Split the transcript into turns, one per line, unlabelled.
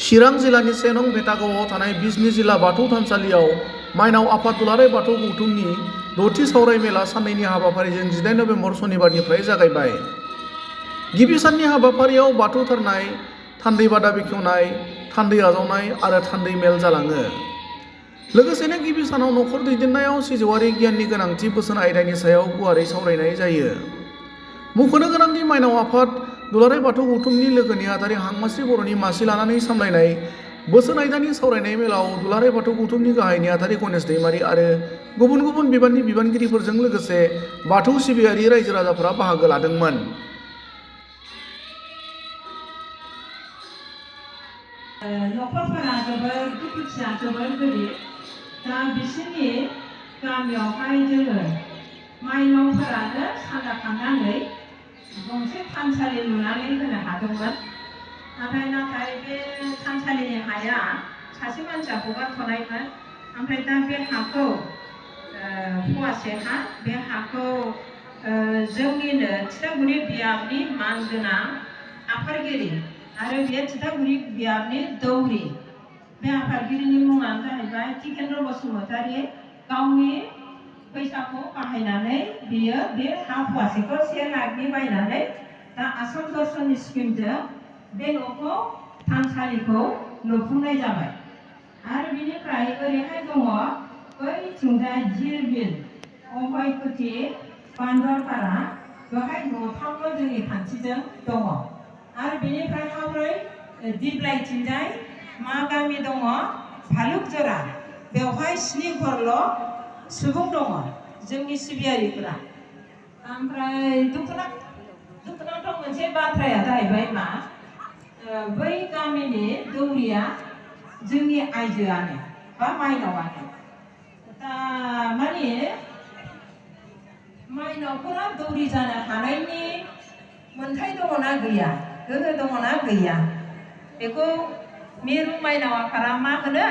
चिरां जिल्लानि 1 नं भेटागावआव थानाय बिजनी जिल्ला बाथौ थानसालियाव माइनाव आफाद दुलाराय बाथौ गौथुमनि 6थि सावराय मेला साननैनि हाबाफारिजों 18 नबेम्बर सनिबारनिफ्राय जागायबाय। गिबि साननि हाबाफारियाव बाथौ थारनाय, थान्दै बादा बेखेवनाय, थान्दै आजावनाय आरो थान्दै मेल जालाङो। लोगोसेनो गिबि सानाव नखर दैदेननायाव सिजौआरि गियाननि गोनांथि बोसोन आयदानि सायाव गुवारै सावरायनाय जायो। मुंख'नो गोनांदि माइनाव आफाद दुलाराय बाथौ गौथुमनि लोगो नेहाथारि हांमासि बर'नि मासि लानानै सामलायनाय बोसोन आयदानि सावरायनाय मेलाव दुलाराय बाथौ गौथुमनि गाहाय नेहाथारि गणेश दैमारि आरो गुबुन गुबुन बिबाननि बिबानगिरिफोरजों लोगोसे बाथौ सिबियारि रायजो राजाफोरा बाहागो लादोंमोन।
नखरफोरा जोबोर दुखुथिया जोबोर गोरिब। दा बिसोरनि गामियावहाय जोङो माइनावफोरानो सानदा खांनानै गंसे थानसालि लुनानै होनो हादोंमोन। नाथाय बे थानसालिनि हाया सासे मानसिया हगारथ'नायमोन। ओमफ्राय दा बे हाखौ फवासे हा बे हाखौ जोंनिनो थिथागुरि बियाबनि मानगोनां आफादगिरि आरो बे थिथागुरि बियाबनि दौरि, बे आफादगिरिनि मुङानो जाहैबाय टिकेन्द्र बसुमतारी। गावनि फैसाखौ बाहायनानै बियो बे हा फवासेखौ 1 लाखनि बायनानै दा आसाम दर्शननि स्किमजों बे न'खौ थानसालिखौ लुफुंनाय जाबाय। आरो बिनिफ्राय ओरैहाय दङ बैथिंजाय धिरबिल, अभयकुटि, बान्दरपारा, बेवहाय न'थामल' जोंनि खान्थिजों दङ। आरो बिनिफ्राय हावरै दिप्लायथिंजाय मा गामि दङ? भालुकजरा, बेवहाय 7 घरल' सुबुं दङ जोंनि सिबियारिफोरा। ओमफ्राय दुखुनांथाव मोनसे बाथ्राया जाहैबाय मा, बै गामिनि दौरिया जोंनि आइजोआनो बा माइनावानो। दा माने माइनावफोरा दौरि जानो हानायनि मोन्थाय दङना गैया, गोहो दङना गैया, बेखौ मिरु माइनाव आफादा मा होनो?